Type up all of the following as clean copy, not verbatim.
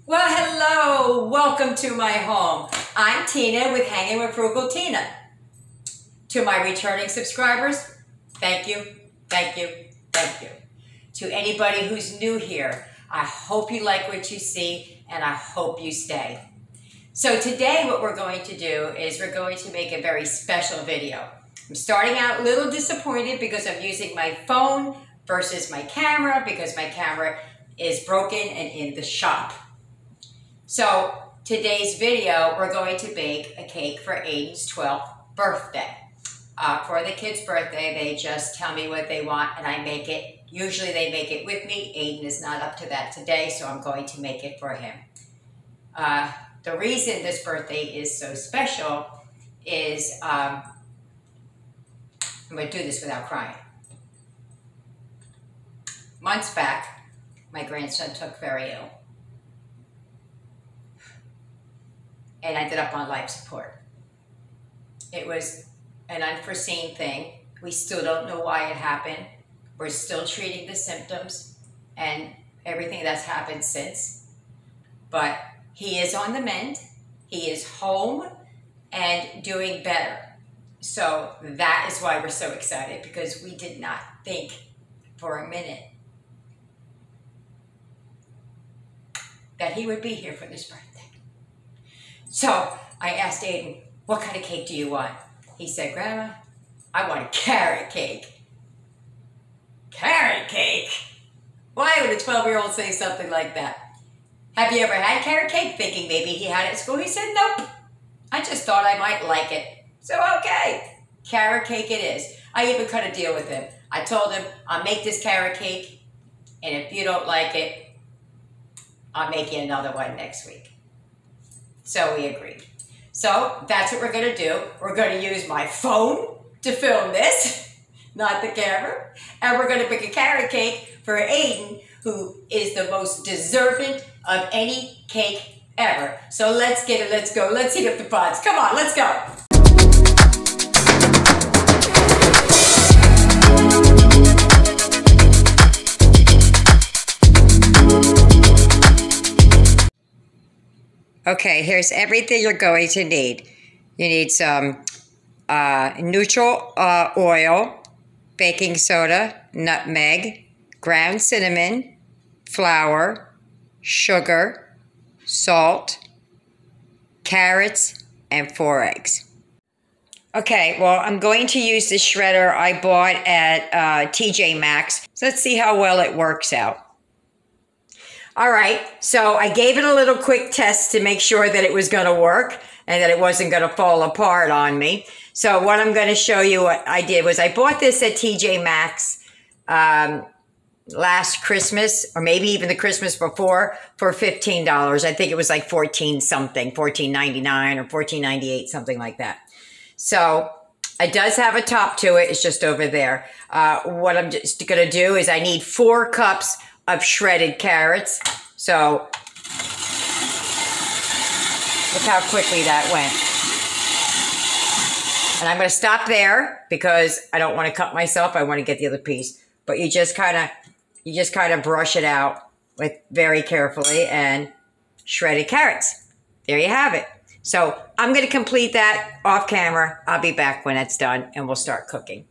Well, hello, welcome to my home. I'm Tina with Hanging with Frugal Tina. To my returning subscribers, thank you, thank you, thank you. To anybody who's new here, I hope you like what you see and I hope you stay. So today what we're going to do is we're going to make a very special video. I'm starting out a little disappointed because I'm using my phone versus my camera because my camera is broken and in the shop. So today's video, we're going to bake a cake for Aiden's 12th birthday. For the kid's birthday, they just tell me what they want and I make it. Usually they make it with me. Aiden is not up to that today, so I'm going to make it for him. The reason this birthday is so special is, I'm going to do this without crying. Months back, my grandson took very ill. And ended up on life support. It was an unforeseen thing. We still don't know why it happened. We're still treating the symptoms and everything that's happened since. But he is on the mend. He is home and doing better. So that is why we're so excited, because we did not think for a minute that he would be here for this birthday. So I asked Aiden, what kind of cake do you want? He said, Grandma, I want a carrot cake. Carrot cake? Why would a 12-year-old say something like that? Have you ever had carrot cake? Thinking maybe he had it at school. He said, nope. I just thought I might like it. So, okay. Carrot cake it is. I even cut a deal with him. I told him, I'll make this carrot cake, and if you don't like it, I'll make you another one next week. So we agreed. So that's what we're going to do. We're going to use my phone to film this, not the camera. And we're going to bake a carrot cake for Aiden, who is the most deserving of any cake ever. So let's get it. Let's go. Let's heat up the pots. Come on, let's go. Okay, here's everything you're going to need. You need some neutral oil, baking soda, nutmeg, ground cinnamon, flour, sugar, salt, carrots, and 4 eggs. Okay, well, I'm going to use the shredder I bought at TJ Maxx. So let's see how well it works out. All right, so I gave it a little quick test to make sure that it was going to work and that it wasn't going to fall apart on me. So what I'm going to show you what I did was I bought this at TJ Maxx last Christmas, or maybe even the Christmas before, for $15. I think it was like 14 something, $14.99 or $14.98, something like that. So it does have a top to it. It's just over there. What I'm just going to do is I need 4 cups of shredded carrots. So look how quickly that went. And I'm going to stop there because I don't want to cut myself. I want to get the other piece. But you just kind of brush it out with very carefully and shredded carrots. There you have it. So I'm going to complete that off camera. I'll be back when it's done and we'll start cooking.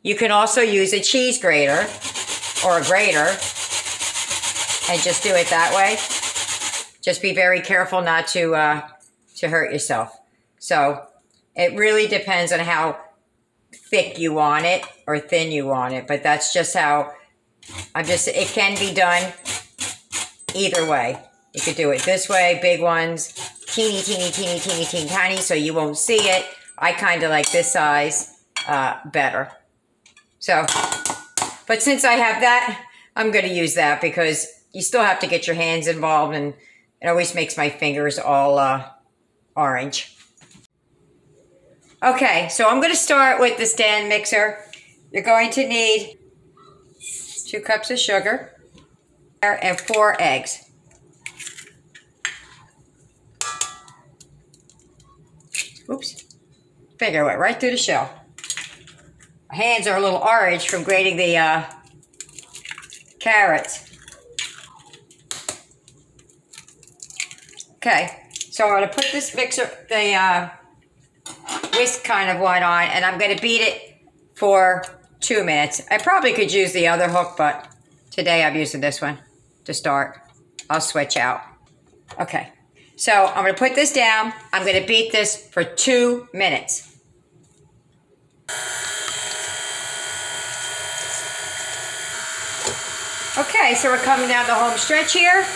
You can also use a cheese grater or a grater and just do it that way. Just be very careful not to hurt yourself. So it really depends on how thick you want it or thin you want it, but that's just how it can be done either way. You could do it this way, big ones, teeny, teeny, teeny, teeny, teeny, tiny, so you won't see it. I kind of like this size better. So, but since I have that, I'm going to use that because you still have to get your hands involved and it always makes my fingers all orange. Okay, so I'm going to start with the stand mixer. You're going to need 2 cups of sugar and 4 eggs. Oops, finger went right through the shell. My hands are a little orange from grating the carrots. Okay, so I'm going to put this mixer, the whisk kind of one on, and I'm going to beat it for 2 minutes. I probably could use the other hook, but today I'm using this one to start. I'll switch out. Okay, so I'm going to put this down. I'm going to beat this for 2 minutes. Okay, so we're coming down the home stretch here.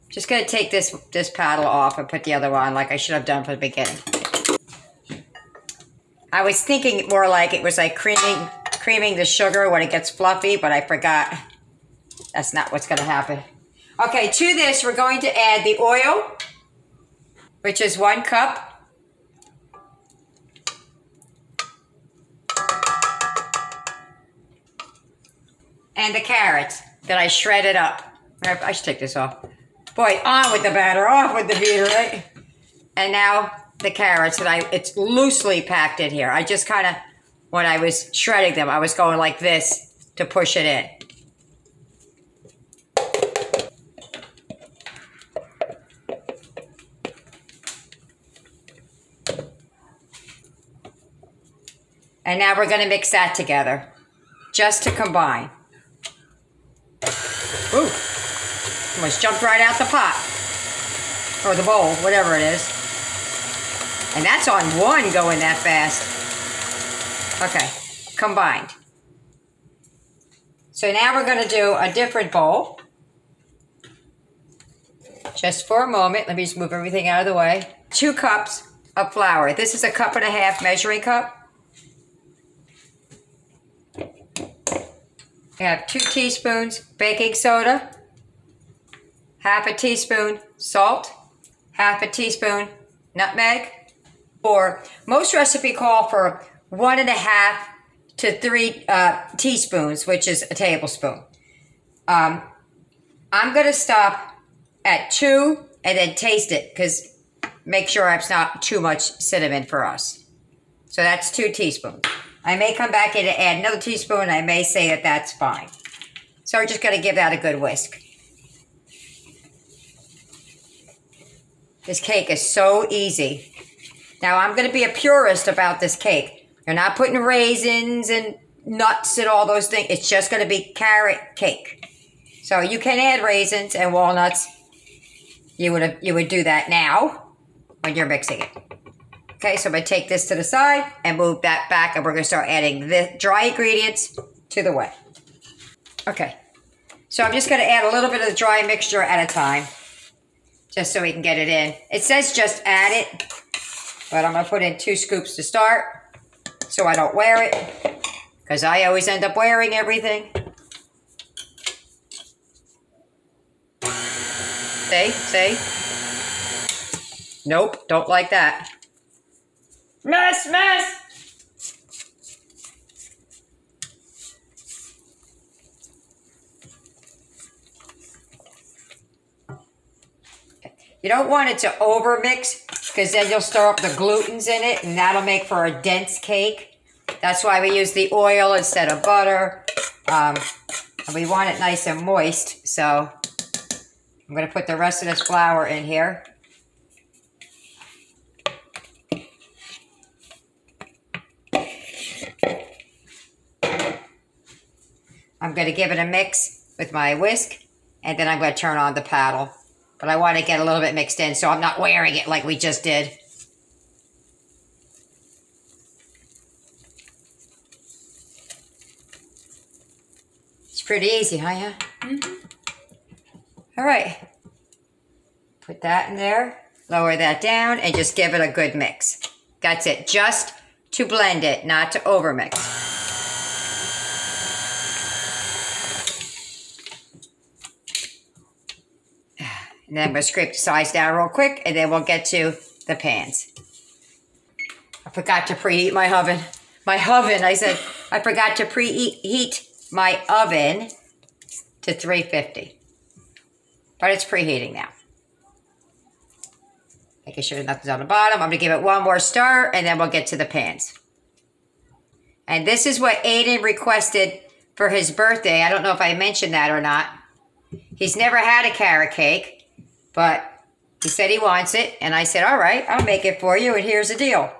Just going to take this paddle off and put the other one like I should have done from the beginning. I was thinking more like it was like creaming the sugar when it gets fluffy, but I forgot. That's not what's going to happen. Okay, to this we're going to add the oil, which is 1 cup. And the carrots that I shredded up. I should take this off. Boy, on with the batter, off with the beater, right? And now the carrots that it's loosely packed in here. I just kind of, when I was shredding them, I was going like this to push it in. And now we're going to mix that together, just to combine. Ooh, almost jumped right out the pot, or the bowl, whatever it is. And that's on 1 going that fast. Okay, combined. So now we're going to do a different bowl. Just for a moment, let me just move everything out of the way. 2 cups of flour. This is a 1.5 cup measuring cup. I have 2 teaspoons baking soda, 1/2 teaspoon salt, 1/2 teaspoon nutmeg. Or most recipes call for 1.5 to 3 teaspoons, which is a tablespoon. I'm going to stop at 2 and then taste it, because make sure it's not too much cinnamon for us. So that's 2 teaspoons. I may come back in and add another teaspoon. I may say that that's fine. So we're just going to give that a good whisk. This cake is so easy. Now I'm going to be a purist about this cake. You're not putting raisins and nuts and all those things. It's just going to be carrot cake. So you can add raisins and walnuts. You would do that now when you're mixing it. Okay, so I'm going to take this to the side and move that back, and we're going to start adding the dry ingredients to the wet. Okay, so I'm just going to add a little bit of the dry mixture at a time, just so we can get it in. It says just add it, but I'm going to put in 2 scoops to start so I don't wear it, because I always end up wearing everything. See? Nope, don't like that. Mess! You don't want it to overmix, because then you'll stir up the glutens in it, and that'll make for a dense cake. That's why we use the oil instead of butter. And we want it nice and moist, so I'm going to put the rest of this flour in here. I'm going to give it a mix with my whisk, and then I'm going to turn on the paddle. But I want to get a little bit mixed in so I'm not wearing it like we just did. It's pretty easy, huh? Yeah? Mm-hmm. All right. Put that in there, lower that down, and just give it a good mix. That's it. Just to blend it, not to overmix. And then I'm going to scrape the sides down real quick, and then we'll get to the pans. I forgot to preheat my oven. I said, I forgot to preheat my oven to 350. But it's preheating now. Making sure nothing's on the bottom. I'm going to give it one more stir, and then we'll get to the pans. And this is what Aiden requested for his birthday. I don't know if I mentioned that or not. He's never had a carrot cake, but he said he wants it. And I said, all right, I'll make it for you. And here's the deal.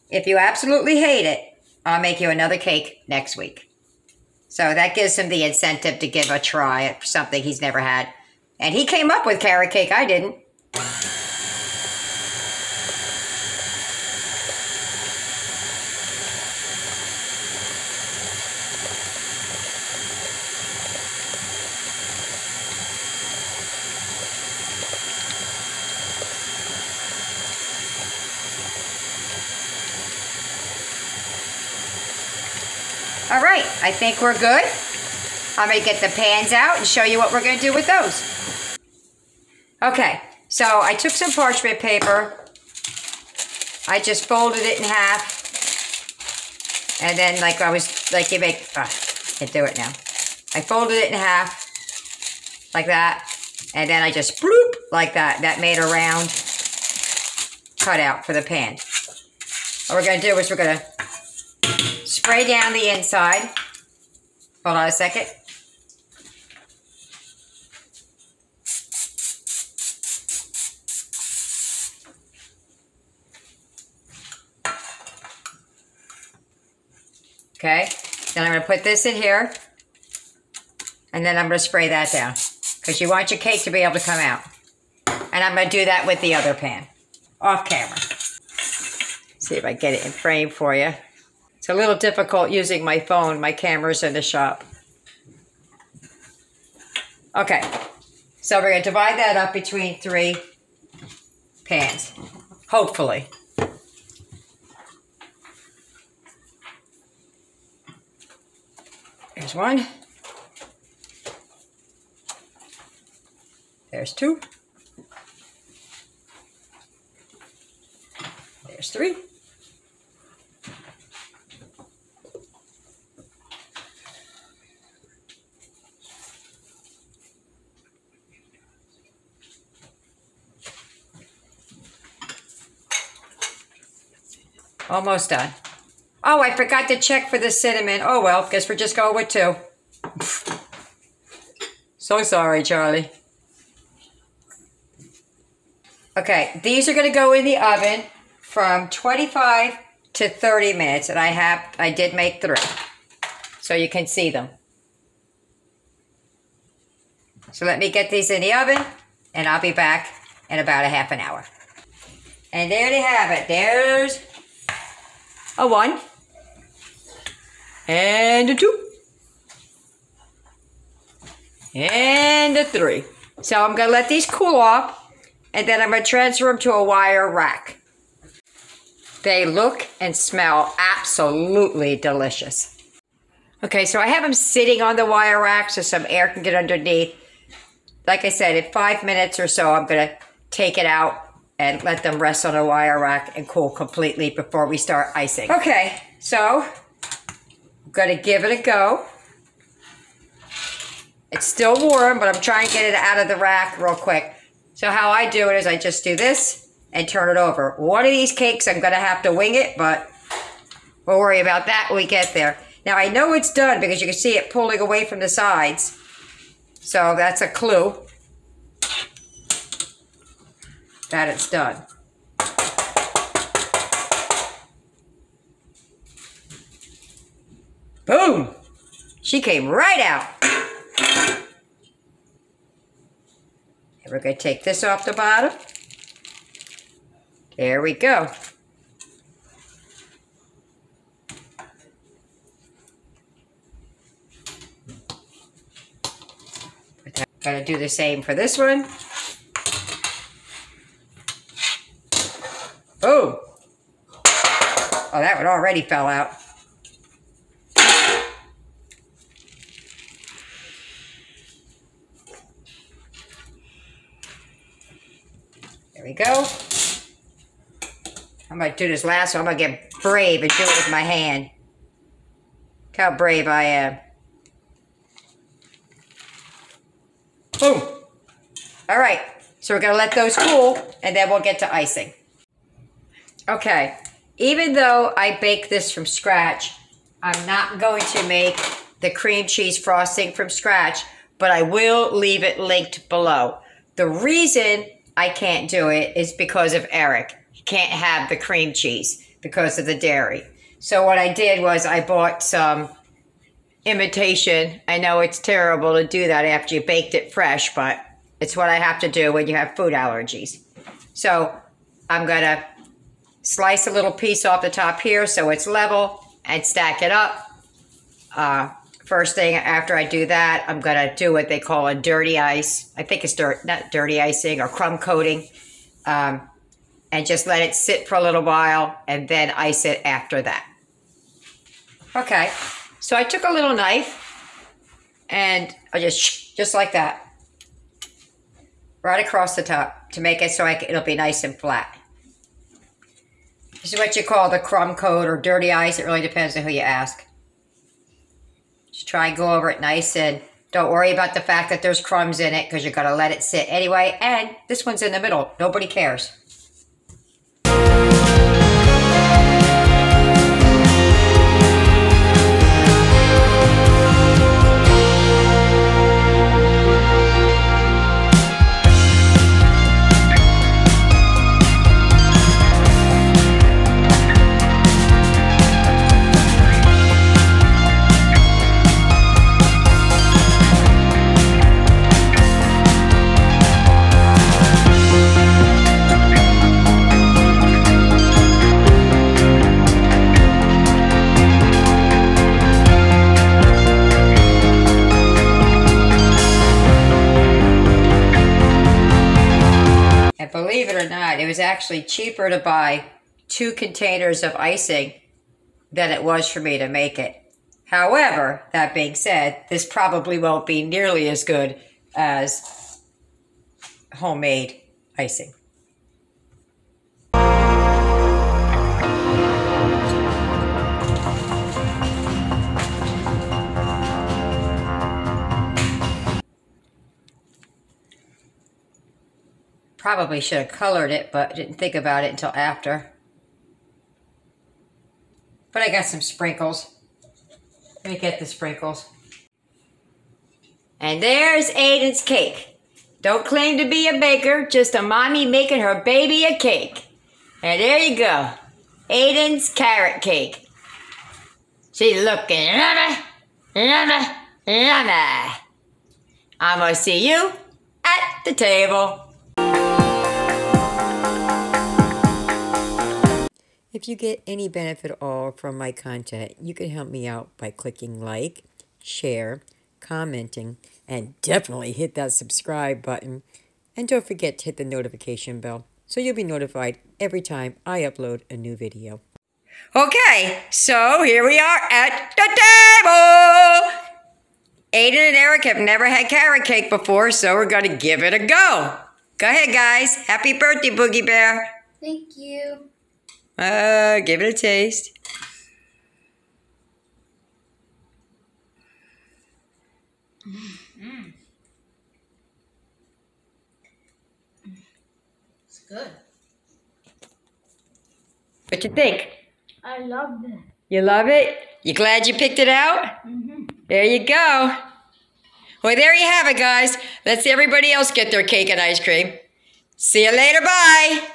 If you absolutely hate it, I'll make you another cake next week. So that gives him the incentive to give a try at something he's never had. And he came up with carrot cake. I didn't. All right, I think we're good. I'm going to get the pans out and show you what we're going to do with those. Okay, so I took some parchment paper. I just folded it in half. And then can't do it now. I folded it in half like that. And then I just bloop like that. That made a round cutout for the pan. What we're going to do is we're going to spray down the inside. Hold on a second. Okay, then I'm going to put this in here, and then I'm going to spray that down, because you want your cake to be able to come out. And I'm going to do that with the other pan, off camera. See if I get it in frame for you. It's a little difficult using my phone. My camera's in the shop. Okay, so we're going to divide that up between 3 pans, hopefully. There's 1. There's 2. There's 3. Almost done. Oh, I forgot to check for the cinnamon. Oh, well, guess we're just going with 2. So sorry, Charlie. Okay, these are going to go in the oven from 25 to 30 minutes. And I did make 3. So you can see them. So let me get these in the oven, and I'll be back in about a half an hour. And there they have it. There's a 1 and a 2 and a 3. So I'm going to let these cool off, and then I'm going to transfer them to a wire rack. They look and smell absolutely delicious. Okay, so I have them sitting on the wire rack so some air can get underneath. Like I said, in 5 minutes or so, I'm going to take it out and let them rest on a wire rack and cool completely before we start icing. Okay, so I'm going to give it a go. It's still warm, but I'm trying to get it out of the rack real quick. So how I do it is I just do this and turn it over. One of these cakes, I'm going to have to wing it, but we'll worry about that when we get there. Now, I know it's done because you can see it pulling away from the sides. So that's a clue that it's done. Boom! She came right out. And we're going to take this off the bottom. There we go. Gotta do the same for this one. Boom! Oh, that one already fell out. There we go. I'm going to do this last one. I'm going to get brave and do it with my hand. Look how brave I am. Boom. All right. So we're going to let those cool, and then we'll get to icing. Okay. Even though I baked this from scratch, I'm not going to make the cream cheese frosting from scratch, but I will leave it linked below. The reason I can't do it is because of Eric. He can't have the cream cheese because of the dairy. So what I did was I bought some imitation. I know it's terrible to do that after you baked it fresh, but it's what I have to do when you have food allergies. So I'm going to slice a little piece off the top here so it's level and stack it up. First thing after I do that, I'm going to do what they call a dirty ice. I think it's not dirty icing or crumb coating. And just let it sit for a little while and then ice it after that. Okay, so I took a little knife and I just like that. Right across the top to make it so it'll be nice and flat. This is what you call the crumb coat or dirty ice. It really depends on who you ask. Just try and go over it nice and don't worry about the fact that there's crumbs in it because you're going to let it sit anyway. And this one's in the middle. Nobody cares. Believe it or not, it was actually cheaper to buy 2 containers of icing than it was for me to make it. However, that being said, this probably won't be nearly as good as homemade icing. Probably should have colored it, but didn't think about it until after. But I got some sprinkles. Let me get the sprinkles. And there's Aiden's cake. Don't claim to be a baker, just a mommy making her baby a cake. And there you go. Aiden's carrot cake. She's looking yummy, yummy, yummy. I'm gonna see you at the table. If you get any benefit at all from my content, you can help me out by clicking like, share, commenting, and definitely hit that subscribe button. And don't forget to hit the notification bell so you'll be notified every time I upload a new video. Okay, so here we are at the table. Aiden and Eric have never had carrot cake before, so we're going to give it a go. Go ahead, guys. Happy birthday, Boogie Bear. Thank you. Give it a taste. It's good. What you think? I love it. You love it? You glad you picked it out? Mm-hmm. There you go. Well, there you have it, guys. Let's see everybody else get their cake and ice cream. See you later. Bye.